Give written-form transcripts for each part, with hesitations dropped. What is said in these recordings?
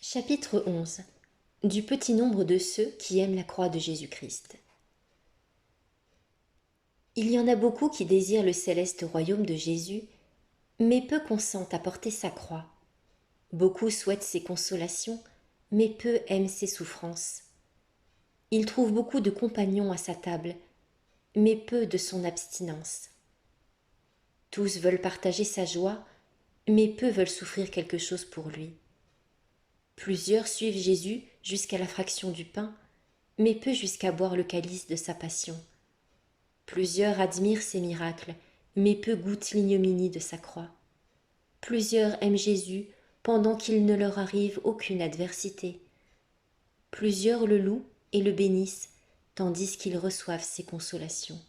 Chapitre 11. Du petit nombre de ceux qui aiment la croix de Jésus-Christ. Il y en a beaucoup qui désirent le céleste royaume de Jésus, mais peu consentent à porter sa croix. Beaucoup souhaitent ses consolations, mais peu aiment ses souffrances. Il trouve beaucoup de compagnons à sa table, mais peu de son abstinence. Tous veulent partager sa joie, mais peu veulent souffrir quelque chose pour lui. Plusieurs suivent Jésus jusqu'à la fraction du pain, mais peu jusqu'à boire le calice de sa passion. Plusieurs admirent ses miracles, mais peu goûtent l'ignominie de sa croix. Plusieurs aiment Jésus pendant qu'il ne leur arrive aucune adversité. Plusieurs le louent et le bénissent, tandis qu'ils reçoivent ses consolations.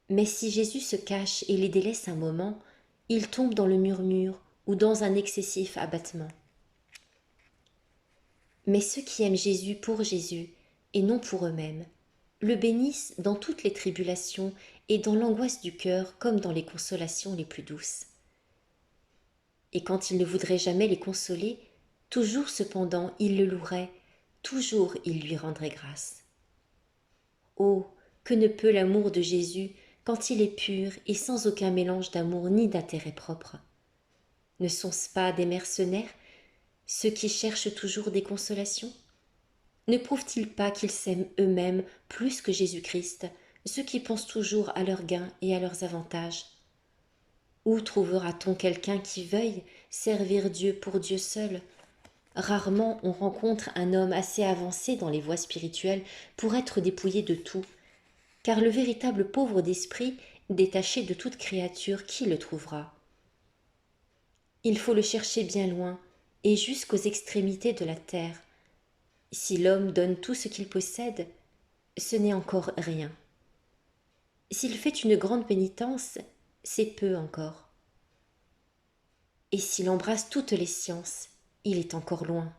Mais si Jésus se cache et les délaisse un moment, ils tombent dans le murmure ou dans un excessif abattement. Mais ceux qui aiment Jésus pour Jésus, et non pour eux-mêmes, le bénissent dans toutes les tribulations et dans l'angoisse du cœur comme dans les consolations les plus douces. Et quand il ne voudrait jamais les consoler, toujours cependant il le louerait, toujours il lui rendrait grâce. Oh, que ne peut l'amour de Jésus quand il est pur et sans aucun mélange d'amour ni d'intérêt propre. Ne sont-ce pas des mercenaires, ceux qui cherchent toujours des consolations ? Ne prouvent-ils pas qu'ils s'aiment eux-mêmes plus que Jésus-Christ, ceux qui pensent toujours à leurs gains et à leurs avantages ? Où trouvera-t-on quelqu'un qui veuille servir Dieu pour Dieu seul ? Rarement on rencontre un homme assez avancé dans les voies spirituelles pour être dépouillé de tout, car le véritable pauvre d'esprit, détaché de toute créature, qui le trouvera ? Il faut le chercher bien loin, et jusqu'aux extrémités de la terre. Si l'homme donne tout ce qu'il possède, ce n'est encore rien. S'il fait une grande pénitence, c'est peu encore. Et s'il embrasse toutes les sciences, il est encore loin.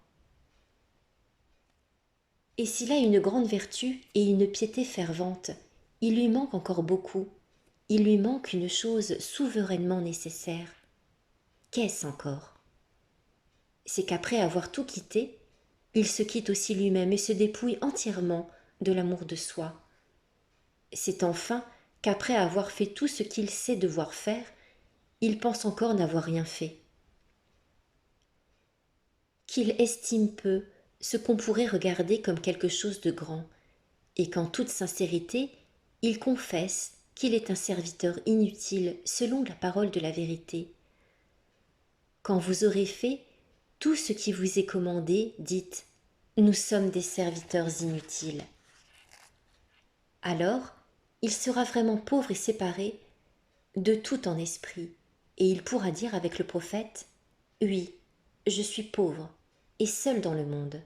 Et s'il a une grande vertu et une piété fervente, il lui manque encore beaucoup, il lui manque une chose souverainement nécessaire. Qu'est-ce encore ? C'est qu'après avoir tout quitté, il se quitte aussi lui-même et se dépouille entièrement de l'amour de soi. C'est enfin qu'après avoir fait tout ce qu'il sait devoir faire, il pense encore n'avoir rien fait. Qu'il estime peu ce qu'on pourrait regarder comme quelque chose de grand, et qu'en toute sincérité, il confesse qu'il est un serviteur inutile selon la parole de la vérité. Quand vous aurez fait tout ce qui vous est commandé, dites « Nous sommes des serviteurs inutiles ». Alors, il sera vraiment pauvre et séparé de tout en esprit, et il pourra dire avec le prophète « Oui, je suis pauvre et seul dans le monde ».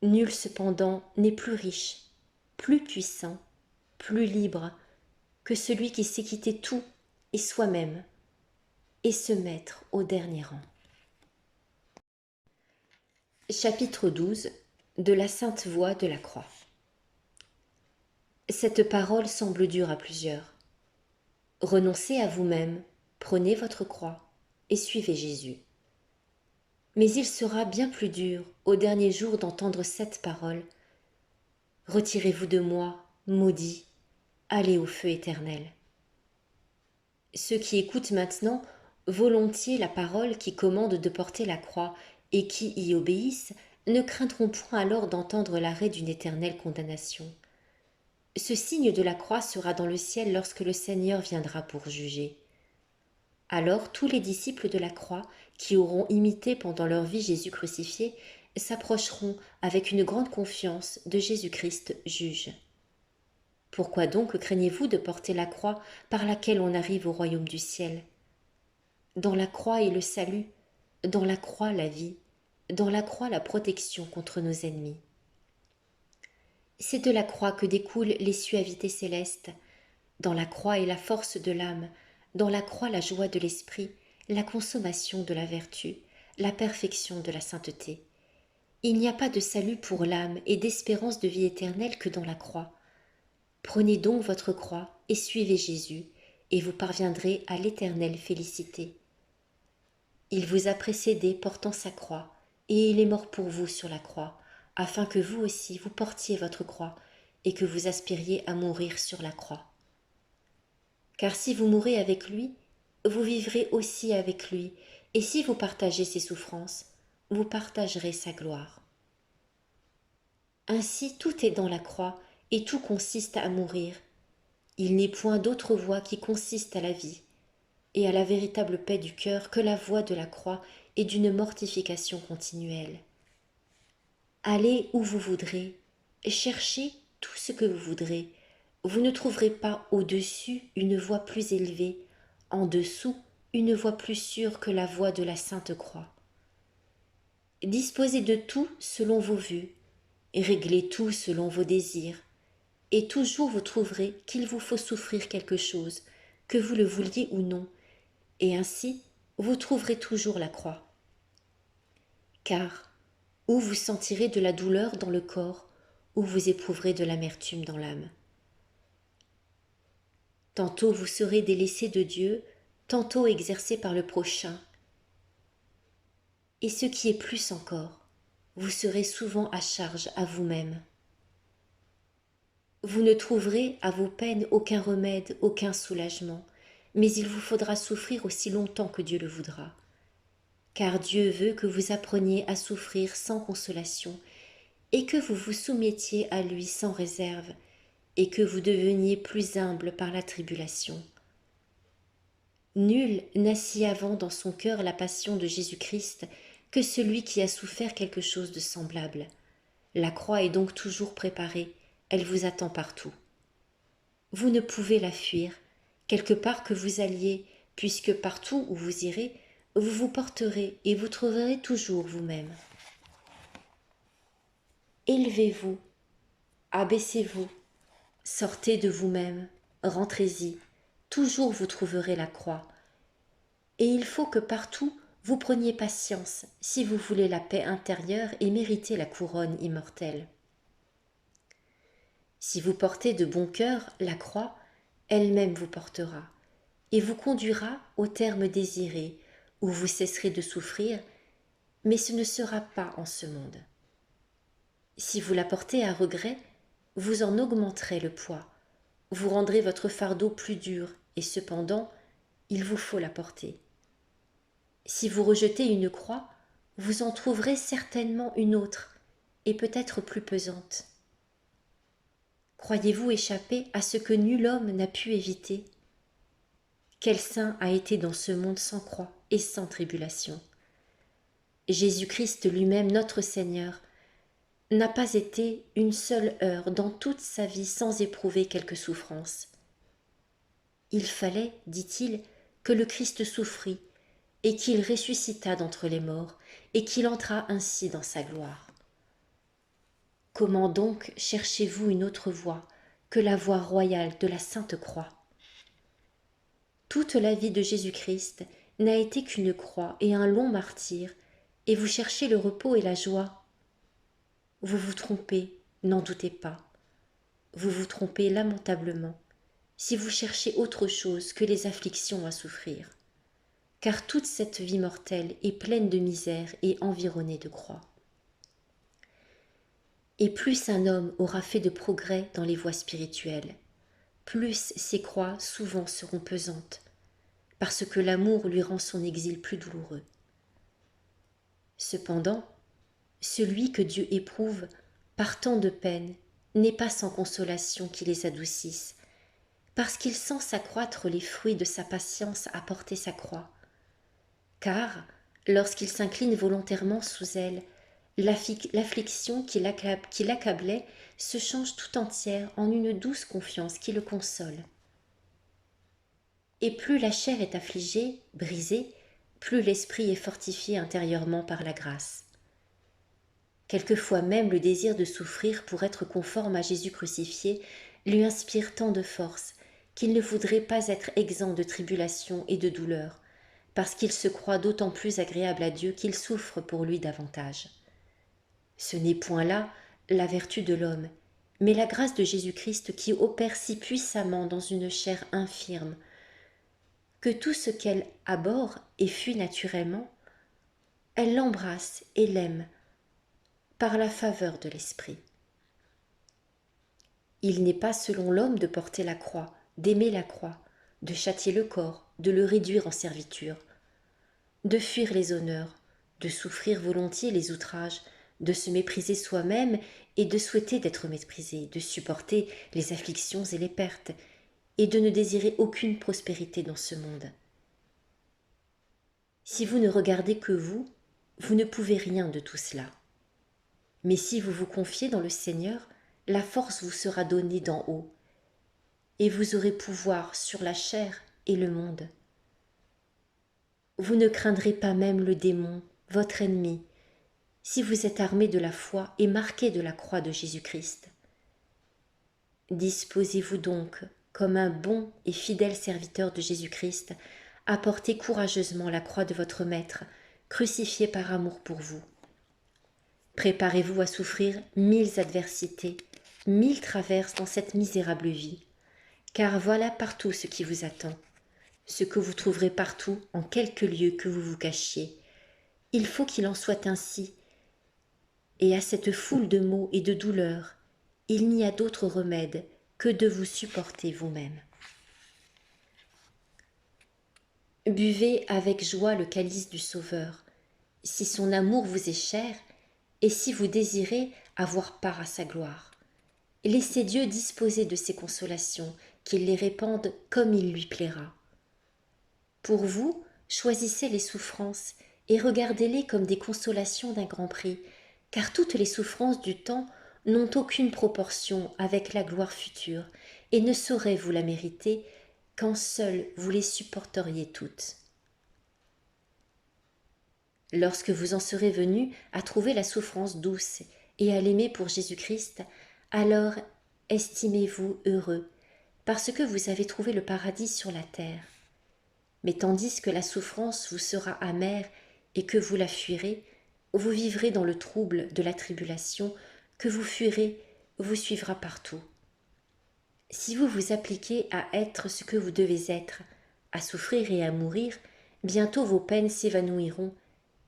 Nul cependant n'est plus riche, plus puissant, plus libre que celui qui sait quitter tout et soi-même et se mettre au dernier rang. Chapitre 12 de la Sainte Voie de la Croix. Cette parole semble dure à plusieurs. Renoncez à vous-même, prenez votre croix et suivez Jésus. Mais il sera bien plus dur au dernier jour d'entendre cette parole. Retirez-vous de moi, maudit, allez au feu éternel. Ceux qui écoutent maintenant volontiers la parole qui commande de porter la croix et qui y obéissent ne craindront point alors d'entendre l'arrêt d'une éternelle condamnation. Ce signe de la croix sera dans le ciel lorsque le Seigneur viendra pour juger. Alors tous les disciples de la croix, qui auront imité pendant leur vie Jésus crucifié, s'approcheront avec une grande confiance de Jésus-Christ juge. Pourquoi donc craignez-vous de porter la croix par laquelle on arrive au royaume du ciel ? Dans la croix est le salut, dans la croix la vie, dans la croix la protection contre nos ennemis. C'est de la croix que découlent les suavités célestes. Dans la croix est la force de l'âme, dans la croix la joie de l'esprit, la consommation de la vertu, la perfection de la sainteté. Il n'y a pas de salut pour l'âme et d'espérance de vie éternelle que dans la croix. Prenez donc votre croix et suivez Jésus, et vous parviendrez à l'éternelle félicité. Il vous a précédé portant sa croix, et il est mort pour vous sur la croix, afin que vous aussi vous portiez votre croix, et que vous aspiriez à mourir sur la croix. Car si vous mourrez avec lui, vous vivrez aussi avec lui, et si vous partagez ses souffrances, vous partagerez sa gloire. Ainsi tout est dans la croix, et tout consiste à mourir. Il n'est point d'autre voie qui consiste à la vie, et à la véritable paix du cœur que la voie de la croix et d'une mortification continuelle. Allez où vous voudrez, et cherchez tout ce que vous voudrez, vous ne trouverez pas au-dessus une voie plus élevée, en dessous une voie plus sûre que la voie de la Sainte Croix. Disposez de tout selon vos vues, et réglez tout selon vos désirs, et toujours vous trouverez qu'il vous faut souffrir quelque chose, que vous le vouliez ou non, et ainsi vous trouverez toujours la croix. Car ou vous sentirez de la douleur dans le corps, ou vous éprouverez de l'amertume dans l'âme. Tantôt vous serez délaissé de Dieu, tantôt exercé par le prochain. Et ce qui est plus encore, vous serez souvent à charge à vous-même. Vous ne trouverez à vos peines aucun remède, aucun soulagement, mais il vous faudra souffrir aussi longtemps que Dieu le voudra. Car Dieu veut que vous appreniez à souffrir sans consolation, et que vous vous soumettiez à lui sans réserve, et que vous deveniez plus humble par la tribulation. Nul n'a si avant dans son cœur la passion de Jésus-Christ que celui qui a souffert quelque chose de semblable. La croix est donc toujours préparée, elle vous attend partout. Vous ne pouvez la fuir, quelque part que vous alliez, puisque partout où vous irez, vous vous porterez et vous trouverez toujours vous-même. Élevez-vous, abaissez-vous, sortez de vous-même, rentrez-y, toujours vous trouverez la croix. Et il faut que partout vous preniez patience si vous voulez la paix intérieure et mériter la couronne immortelle. Si vous portez de bon cœur la croix, elle-même vous portera et vous conduira au terme désiré où vous cesserez de souffrir, mais ce ne sera pas en ce monde. Si vous la portez à regret, vous en augmenterez le poids, vous rendrez votre fardeau plus dur et cependant, il vous faut la porter. Si vous rejetez une croix, vous en trouverez certainement une autre et peut-être plus pesante. Croyez-vous échapper à ce que nul homme n'a pu éviter? Quel saint a été dans ce monde sans croix et sans tribulation? Jésus-Christ lui-même, notre Seigneur, n'a pas été une seule heure dans toute sa vie sans éprouver quelque souffrance. Il fallait, dit-il, que le Christ souffrit et qu'il ressuscita d'entre les morts et qu'il entra ainsi dans sa gloire. Comment donc cherchez-vous une autre voie que la voie royale de la Sainte Croix? Toute la vie de Jésus-Christ n'a été qu'une croix et un long martyre, et vous cherchez le repos et la joie. Vous vous trompez, n'en doutez pas. Vous vous trompez lamentablement si vous cherchez autre chose que les afflictions à souffrir, car toute cette vie mortelle est pleine de misère et environnée de croix. Et plus un homme aura fait de progrès dans les voies spirituelles, plus ses croix souvent seront pesantes, parce que l'amour lui rend son exil plus douloureux. Cependant, celui que Dieu éprouve par tant de peine n'est pas sans consolation qui les adoucisse, parce qu'il sent s'accroître les fruits de sa patience à porter sa croix. Car, lorsqu'il s'incline volontairement sous elle, l'affliction qui l'accablait se change tout entière en une douce confiance qui le console. Et plus la chair est affligée, brisée, plus l'esprit est fortifié intérieurement par la grâce. Quelquefois même le désir de souffrir pour être conforme à Jésus crucifié lui inspire tant de force qu'il ne voudrait pas être exempt de tribulation et de douleur, parce qu'il se croit d'autant plus agréable à Dieu qu'il souffre pour lui davantage. Ce n'est point là la vertu de l'homme, mais la grâce de Jésus-Christ qui opère si puissamment dans une chair infirme, que tout ce qu'elle abhorre et fuit naturellement elle l'embrasse et l'aime par la faveur de l'Esprit. Il n'est pas selon l'homme de porter la croix, d'aimer la croix, de châtier le corps, de le réduire en serviture, de fuir les honneurs, de souffrir volontiers les outrages, de se mépriser soi-même et de souhaiter d'être méprisé, de supporter les afflictions et les pertes, et de ne désirer aucune prospérité dans ce monde. Si vous ne regardez que vous, vous ne pouvez rien de tout cela. Mais si vous vous confiez dans le Seigneur, la force vous sera donnée d'en haut, et vous aurez pouvoir sur la chair et le monde. Vous ne craindrez pas même le démon, votre ennemi, si vous êtes armé de la foi et marqué de la croix de Jésus-Christ. Disposez-vous donc, comme un bon et fidèle serviteur de Jésus-Christ, à porter courageusement la croix de votre Maître, crucifié par amour pour vous. Préparez-vous à souffrir 1000 adversités, 1000 traverses dans cette misérable vie, car voilà partout ce qui vous attend, ce que vous trouverez partout en quelque lieu que vous vous cachiez. Il faut qu'il en soit ainsi, et à cette foule de maux et de douleurs, il n'y a d'autre remède que de vous supporter vous-même. Buvez avec joie le calice du Sauveur, si son amour vous est cher, et si vous désirez avoir part à sa gloire. Laissez Dieu disposer de ses consolations, qu'il les répande comme il lui plaira. Pour vous, choisissez les souffrances et regardez-les comme des consolations d'un grand prix, car toutes les souffrances du temps n'ont aucune proportion avec la gloire future et ne sauraient vous la mériter quand seuls vous les supporteriez toutes. Lorsque vous en serez venus à trouver la souffrance douce et à l'aimer pour Jésus-Christ, alors estimez-vous heureux, parce que vous avez trouvé le paradis sur la terre. Mais tandis que la souffrance vous sera amère et que vous la fuirez, vous vivrez dans le trouble de la tribulation que vous fuirez vous suivra partout. Si vous vous appliquez à être ce que vous devez être, à souffrir et à mourir, bientôt vos peines s'évanouiront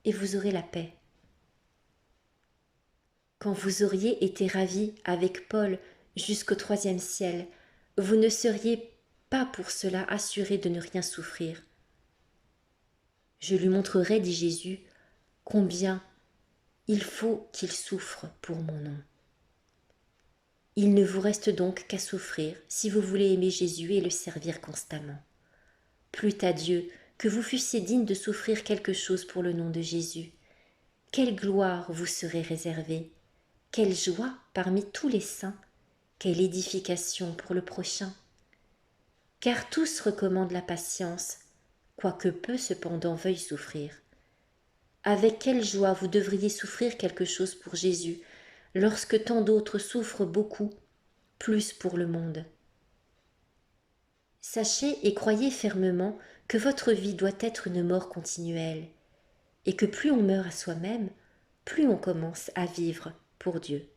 et vous aurez la paix. Quand vous auriez été ravis avec Paul jusqu'au 3e ciel, vous ne seriez pas pour cela assurés de ne rien souffrir. Je lui montrerai, dit Jésus, combien il faut qu'il souffre pour mon nom. Il ne vous reste donc qu'à souffrir si vous voulez aimer Jésus et le servir constamment. Plût à Dieu que vous fussiez digne de souffrir quelque chose pour le nom de Jésus. Quelle gloire vous serait réservée, quelle joie parmi tous les saints, quelle édification pour le prochain. Car tous recommandent la patience, quoique peu cependant veuillent souffrir. Avec quelle joie vous devriez souffrir quelque chose pour Jésus, lorsque tant d'autres souffrent beaucoup, plus pour le monde. Sachez et croyez fermement que votre vie doit être une mort continuelle, et que plus on meurt à soi-même, plus on commence à vivre pour Dieu.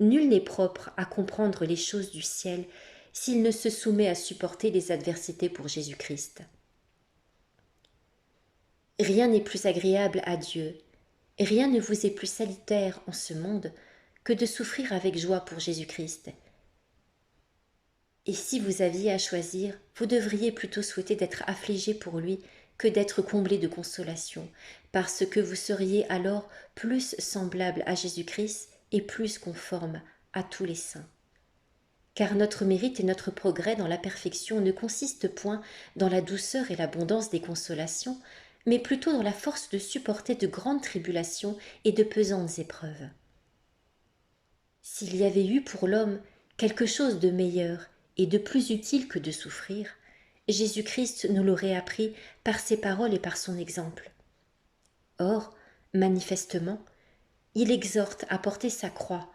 Nul n'est propre à comprendre les choses du ciel s'il ne se soumet à supporter les adversités pour Jésus-Christ. Rien n'est plus agréable à Dieu, et rien ne vous est plus salutaire en ce monde que de souffrir avec joie pour Jésus-Christ. Et si vous aviez à choisir, vous devriez plutôt souhaiter d'être affligé pour lui que d'être comblé de consolation, parce que vous seriez alors plus semblable à Jésus-Christ et plus conforme à tous les saints. Car notre mérite et notre progrès dans la perfection ne consistent point dans la douceur et l'abondance des consolations, mais plutôt dans la force de supporter de grandes tribulations et de pesantes épreuves. S'il y avait eu pour l'homme quelque chose de meilleur et de plus utile que de souffrir, Jésus-Christ nous l'aurait appris par ses paroles et par son exemple. Or, manifestement, il exhorte à porter sa croix,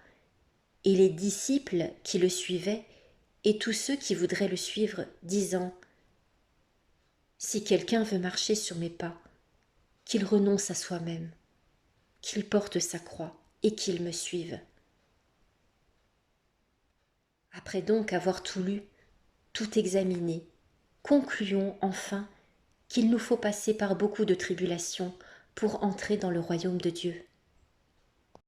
et les disciples qui le suivaient, et tous ceux qui voudraient le suivre, disant « Si quelqu'un veut marcher sur mes pas, qu'il renonce à soi-même, qu'il porte sa croix et qu'il me suive. » Après donc avoir tout lu, tout examiné, concluons enfin qu'il nous faut passer par beaucoup de tribulations pour entrer dans le royaume de Dieu.